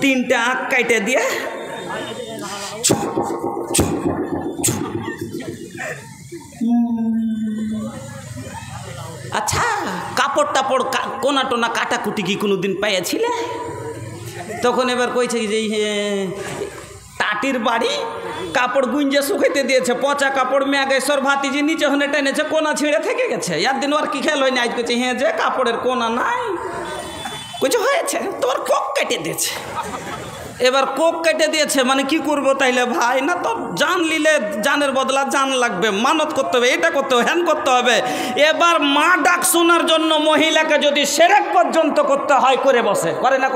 তিনটে আঁক কাটে দিয়ে আচ্ছা কাপড় টাপড় কোনা টোনা কাটাকুটি কি কোনোদিন পাইয়াছিলে? তখন এবার কইছে যে টাটির বাড়ি কাপড় গুঞ্জে শুকাইতে দিয়েছে, পচা কাপড় ম্যাগেশ্বর ভাতিজি নিচে হনে টেনেছে, কোনা ছিঁড়ে থেকে গেছে। একদিন ওর কি খেয়াল হয়নি, আজ করছে হ্যাঁ যে কাপড়ের কোনা নাই, কিছু হয়েছে তোর কোক কেটে দিয়েছে। এবার কোক কেটে দিয়েছে মানে কি করবো তাইলে ভাই? না তো জান নিলে জানের বদলা জান লাগবে, মানত করতে হবে, এটা করতে হবে, হ্যান করতে হবে। এবার মা ডাক শোনার জন্য মহিলাকে যদি সেরেক পর্যন্ত করতে হয় করে বসে, করে না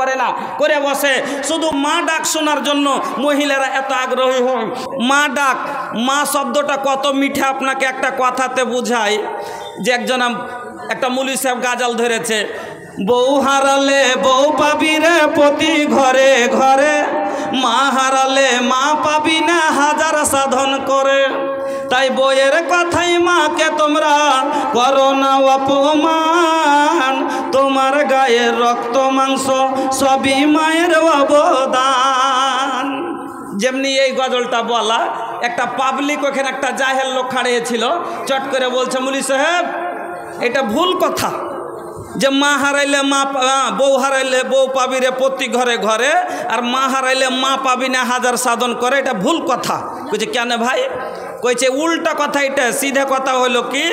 করে বসে। শুধু মা ডাক শোনার জন্য মহিলারা এত আগ্রহী হয়। মা ডাক, মা শব্দটা কত মিঠা আপনাকে একটা কথাতে বুঝায়। যে একটা মুলি সাহেব গাজাল ধরেছে, বউ হারালে বউ পাবি রে প্রতি ঘরে ঘরে, মা হারালে মা পাবি না হাজার সাধন করে। তাই বইয়ের কথাই মাকে তোমরা করো না অপমান, তোমার গায়ের রক্ত মাংস সবই মায়ের অবদান। যেমনি এই গজলটা বলা, একটা পাবলিক ওখানে একটা জাহেল লোক খাড়িয়েছিল, চট করে বলছে মুলি সাহেব এটা ভুল কথা যে মা হারাইলে বউ হারাইলে বউ পাবি রে প্রতি ঘরে ঘরে, আর মা হারাইলে মা পাবি না হাজার সাধন করে, এটা ভুল কথা। কইছে কেন ভাই? কইছে উল্টা কথা এটা, সিধে কথা হলো কি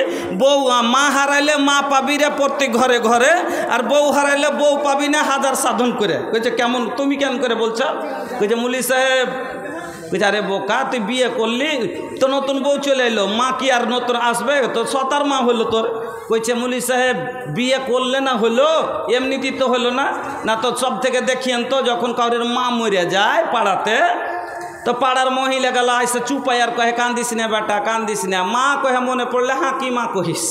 মা হারাইলে মা পাবি রে প্রতি ঘরে ঘরে, আর বউ হারাইলে বউ পাবি না হাজার সাধন করে। কইছে কেমন, তুমি কেন করে বলছো? কইছে মুলি সাহেব, কইছে আরে বোকা তুই বিয়ে করলি তো নতুন বউ চলে এলো, মা কি আর নতুন আসবে? তো সতার মা হলো তোর। কইছে মুলি সাহেব বিয়ে করলে না হলো, এমনিতেই তো হলো না। না তো সব থেকে দেখিয়েন তো যখন কাউরের মা মরে যায় পাড়াতে, তো পাড়ার মহিলা গেল আইসে চুপাই আর কহে কান্দিস না বেটা কান্দিস না। মা কহে মনে পড়লে হ্যাঁ কি মা কহিস,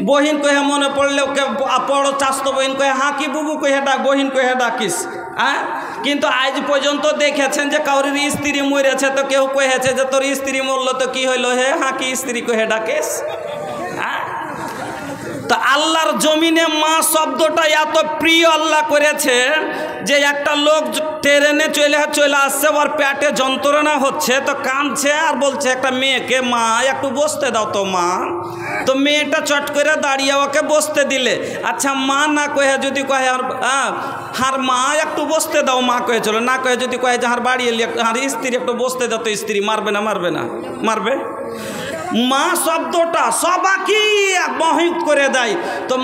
বহিন কহে মনে পড়লে ওকে বড় চাস্তো বহিন কহে হ্যাঁ কি বুবু কহে ডাক, বহিন কহে ডাকিস। হ্যাঁ কিন্তু আজ পর্যন্ত দেখেছেন যে কাউরির স্ত্রী মরেছে তো কেউ কহেছে যে তোর স্ত্রী মরলো তো কি হইলো হে, হ্যাঁ কি স্ত্রী কহে ডাকিস? হ্যাঁ তা আল্লাহর জমিনে মা শব্দটা এত প্রিয় আল্লাহ করেছে যে একটা লোক ট্রেনে চলে আসছে, ওর পেটে যন্ত্রণা হচ্ছে তো কাঁদছে আর বলছে একটা মেয়েকে মা একটু বসতে দাও তো মা। তো মেয়েটা চট করে দাঁড়িয়ে ওকে বসতে দিলে। আচ্ছা মা না কহে যদি কহে হার মা একটু বসতে দাও, মা কহে চলো, না কহে যদি কহে যে হার বাড়ি এলি হার স্ত্রী একটু বসতে দাও, তো স্ত্রী মারবে না মারবে? মা শব্দটা সবাইকে মোহিত করে দেয়। তো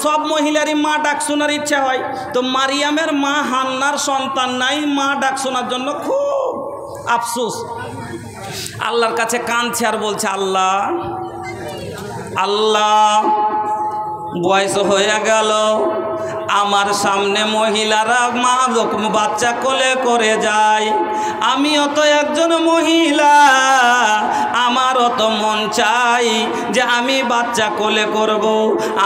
সব মহিলারই মা ডাক শোনার ইচ্ছা হয়। তো মারিয়ামের মা হান্নার সন্তান নাই, মা ডাক শোনার জন্য খুব আফসোস, আল্লাহর কাছে কাঁদছে আর বলছে আল্লাহ আল্লাহ বয়স হয়ে গেল, আমার সামনে মহিলারা মা বাচ্চা কোলে করে যায়, আমিও তো একজন মহিলা, আমারও তো মন চাই যে আমি বাচ্চা কোলে করব,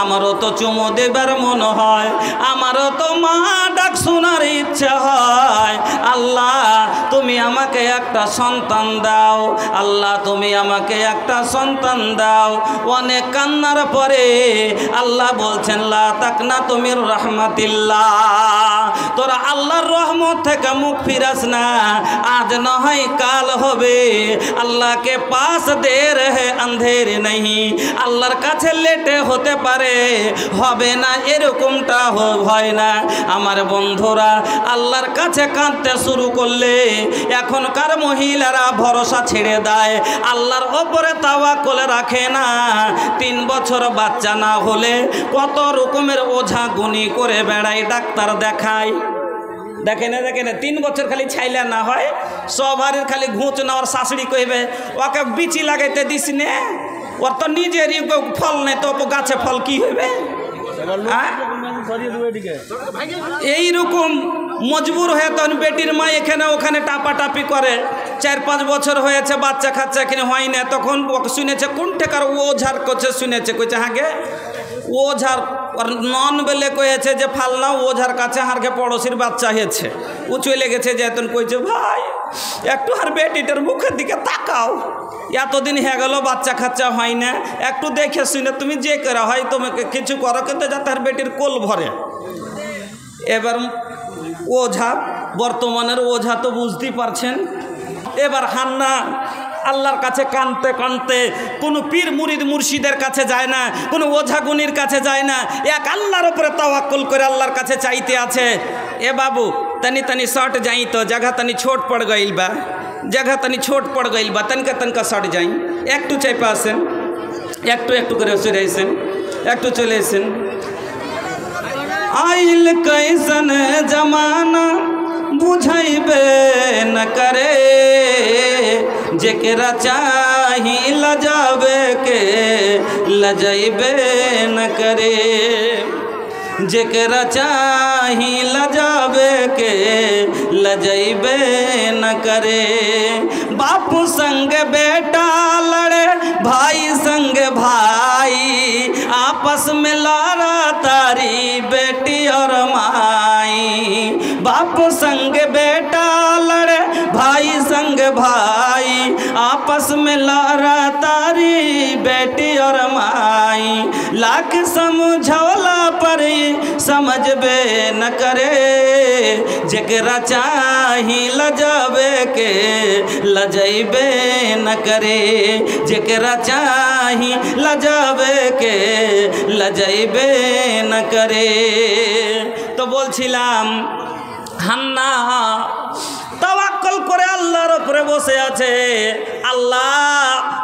আমারও তো চুমো দেবার মন হয়, আমারও তো মা ডাক শোনার ইচ্ছা হয়। আল্লাহ তুমি আমাকে একটা সন্তান দাও, আল্লাহ তুমি আমাকে একটা সন্তান দাও। অনেক কান্নার পরে আল্লাহ বলছেন লা তাকনা তুমির রহমাতিল্লাহ, তোরা আল্লাহর রহমত থেকে মুখ ফিরাস না, আজ নয় কাল হবে। আল্লাহ কে পাস দের হে আন্ধের नहीं, আল্লাহর কাছে লেটে হতে পারে, হবে না এরকমটা হয় না। আমার বন্ধুরা আল্লাহর কাছে কাঁদতে শুরু করলে এখনকার মহিলারা ভরসা ছেড়ে দেয়, আল্লাহর ওপরে তাওয়াক্কুল রাখে না। 3 বছর বাচ্চা না হলে কত রকমের ওঝা গুনি করে বেড়ায়, ডাক্তার দেখায়। দেখে না 3 বছর খালি ছাইলা না হয়, সবারের খালি ঘুঁচ না, ওর শাশুড়ি কইবে ওকে বিচি লাগাইতে দিস নে, ওর তো নিজেরই ফল নেই, তো গাছে ফল কি হইবে? এইরকম মজবুর হয়ে তখন বেটির মা এখানে ওখানে টাপাটাপি করে। 4-5 বছর হয়েছে বাচ্চা খাচ্চা এখানে হয় না, তখন শুনেছে কোন ঠেকার ওঝার করছে, শুনেছে কইছে হাগে ওঝার আর নন বেলে কয়েছে যে ফালনা ওঝার কাছে হারকে পড়োশির বাচ্চা হয়েছে, ও চলে গেছে। যেতন কইছে ভাই একটু আর বেটিটার মুখের দিকে তাকাও, এতদিন হয়ে গেল বাচ্চা খাচ্চা হয় না, একটু দেখে শুনে তুমি যে করা হয় তোমাকে কিছু করো, কিন্তু যাতে আর বেটির কোল ভরে। এবার ওঝা, বর্তমানের ওঝা তো বুঝতেই পারছেন। এবার হান্না আল্লাহর কাছে কাঁদতে কাঁদতে কোনো পীর মুরিদ মুর্শিদের কাছে যায় না, কোনো ওঝা গুনির কাছে যায় না, এক আল্লাহর উপরে তাওয়াক্কুল করে আল্লাহর কাছে চাইতে আছে। এ বাবু तनी तनी सट जाई तो जगह तनी छोट पड़ गई बा, जगह तनी छोट पड़ गई बा, तनका तनका सट जाई, एकटू चाइपा आसेन, एकटू एकटू करे सरे आसेन, एकटू चले आसेन। आइल कैसन जमाना बुझाइबे न करे, जेकरा चाही लजावे के लजाइबे न करे, जेकरा चाही लजावे के लजाइबे न करे। बापू संग बेटा लड़े, भाई संग भाई, आपस में लड़ा तारी बेटी और माई। बापू संग बेटा लड़े, भाई संग भाई, आपस में लड़ा तारी बेटी और माई। लाख समझौला पर समझबे न करे, जेकरा चाही लजावे के लजाइबे न करे, जेकरा चाही लजावे के लजाइबे न करे। तो बोलছিলাম হান্না তাওয়াক্কুল করে আল্লাহর উপরে বসে আছে। আল্লাহ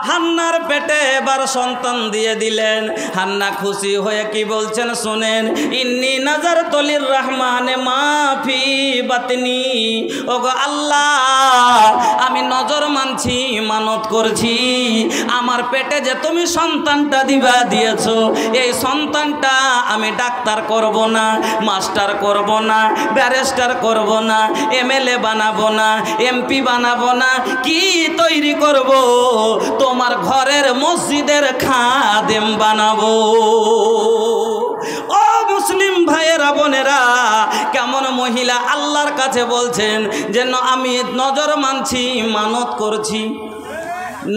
হান্নার পেটে এবার সন্তান দিয়ে দিলেন। হান্না খুশি হয়ে কি বলছেন শুনেন, ইন্নি নাযারতু লিররহমানে মা ফি বাতনি। ওগো আল্লাহ, আমি নজর মানছি, মানত করছি, আমার পেটে যে তুমি সন্তানটা দিয়েছো, এই সন্তানটা আমি ডাক্তার করব না, মাস্টার করব না, ব্যারিস্টার করব না, এমএলএ বানাবো না, এমপি বানাবো না, কি তৈরি করব, তোমার ঘরের মসজিদের খাদেম বানাবো। ও মুসলিম ভাইয়েরা বোনেরা, কেমন মহিলা আল্লাহর কাছে বলছেন যেন আমি নজর মানছি, মানত করছি।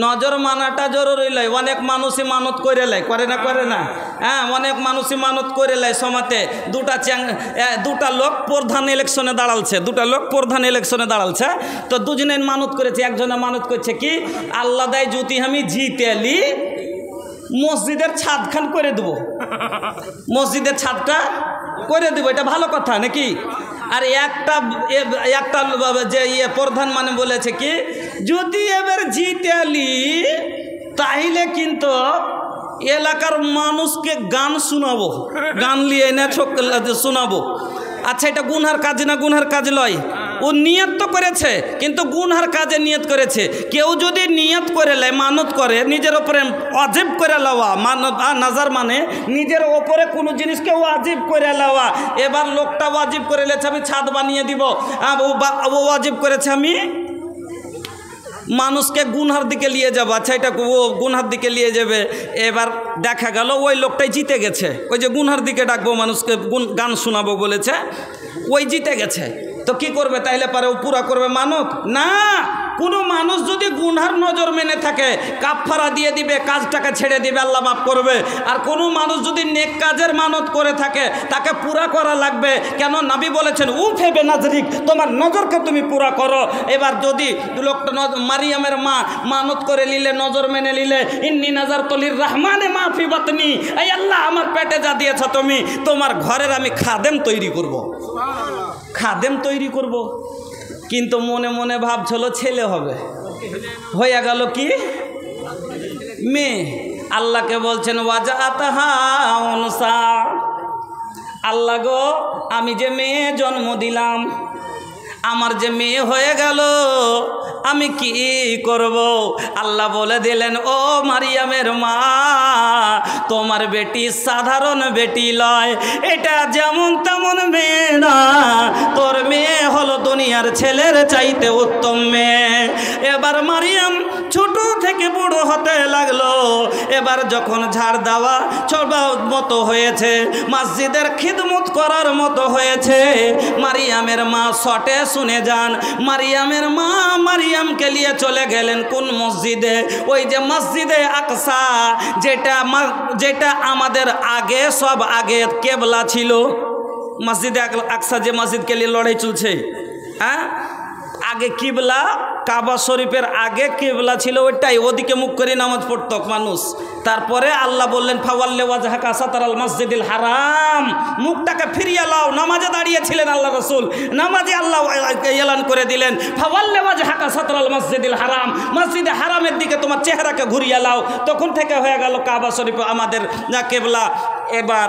নজর মানাটা জরুরি লয়। অনেক মানুষই মানত করে লাই, করে না হ্যাঁ, অনেক মানুষই মানত করে লাই। সমাতে দুটা লোক প্রধান ইলেকশনে দাঁড়ালছে, তো দুজনে মানত করেছে। একজনে মানত করছে কি, আল্লাহ দেয় যদি আমি জিতেলি মসজিদের ছাদ খান করে দেবো, মসজিদের ছাদটা করে দেবো, এটা ভালো কথা নাকি? আর একটা যে প্রধান মানে বলেছে কি, যদি এবার জিতেলি তাইলে কিন্তু এলাকার মানুষকে গান শোনাবো, গান নিয়ে এনে শোনাবো। আচ্ছা, এটা গুনহার কাজ না, গুনহার কাজ লয়। ও নিয়ত তো করেছে, কিন্তু গুনহার কাজে নিয়ত করেছে। কেউ যদি নিয়ত করে লেয়, মানত করে, নিজের ওপরে ওয়াজিব করে লওয়া, নাজার মানে নিজের ওপরে কোনো জিনিসকে ওয়াজিব করে লওয়া। এবার লোকটা ওয়াজিব করে লেছে আমি ছাদ বানিয়ে দিব, ও ওয়াজিব করেছে আমি মানুষকে গুনহার দিকে নিয়ে যাবো। আচ্ছা, এটা ও গুনহার দিকে নিয়ে যাবে। এবার দেখা গেল ওই লোকটাই জিতে গেছে, ওই যে গুনহার দিকে ডাকবো মানুষকে গান শোনাবো বলেছে, ওই জিতে গেছে। তো কি করবে তাইলে? পারে ও পুরা করবে মানত না। কোনো মানুষ যদি গুনহার নজর মেনে থাকে, কাফারা দিয়ে দিবে, কাজটাকে ছেড়ে দিবে, আল্লাহ মাফ করবে। আর কোনো মানুষ যদি নেক কাজের মানত করে থাকে, তাকে পুরা করা লাগবে। কেন? নবী বলেছেন উফে বেনাজরিক, তোমার নজরকে তুমি পুরা করো। এবার যদি লোকটা মারিয়ামের মা মানত করে নিলে, নজর মেনে নিলে, ইন্নি নাযারতু লিররহমানে মা ফি বাতনি, এই আল্লাহ আমার পেটে যা দিয়েছ তুমি, তোমার ঘরের আমি খাদেম তৈরি করব, খাদেম তৈরি করব। কিন্তু মনে মনে ভাবছিল ছেলে হবে, হয়ে গেল কি মেয়ে। আল্লাহকে বলছেন ওয়াজাতাহা উনসা, আল্লাহ গো আমি যে মেয়ে জন্ম দিলাম, আমার যে মেয়ে হয়ে গেল, আমি কি করব? আল্লাহ বলে দিলেন ও মারিয়ামের মা, তোমার বেটি সাধারণ বেটি লয়, এটা যেমন তেমন মেয়ে না, তোর মেয়ে হলো দুনিয়ার ছেলের চাইতে উত্তম মেয়ে। এবার মারিয়াম ছোট থেকে বুড়ো হতে লাগলো। এবার যখন ঝাড় দেওয়া ছোট মতো হয়েছে, মসজিদের খিদমত করার মতো হয়েছে, মারিয়ামের মা শটে শুনে যান। মারিয়ামের মা মারিয়ামকে নিয়ে চলে গেলেন কোন মসজিদে? ওই যে মসজিদে আকসা, যেটা আমাদের আগে সব আগে কেবলা ছিল। মসজিদে আকসা যে মসজিদকে নিয়ে লড়াই চলছে, হ্যাঁ, আগে কিবলা কাবা শরীফের আগে কিবলা ছিল ওইটাই, ওদিকে মুখ করে নামাজ পড়ত মানুষ। তারপরে আল্লাহ বললেন ফাওয়াল্লি ওয়াজহাকা সাতরাল মসজিদিল হারাম, মুখটাকে ফিরিয়ে লাও। নামাজে দাঁড়িয়েছিলেন আল্লাহ রাসূল, নামাজে আল্লাহ এলান করে দিলেন ফাওয়াল্লি ওয়াজহাকা সাতরাল মসজিদিল হারাম, মসজিদে হারামের দিকে তোমার চেহারাকে ঘুরিয়ে লাও। তখন থেকে হয়ে গেল কাবা শরীফ আমাদের কিবলা। এবার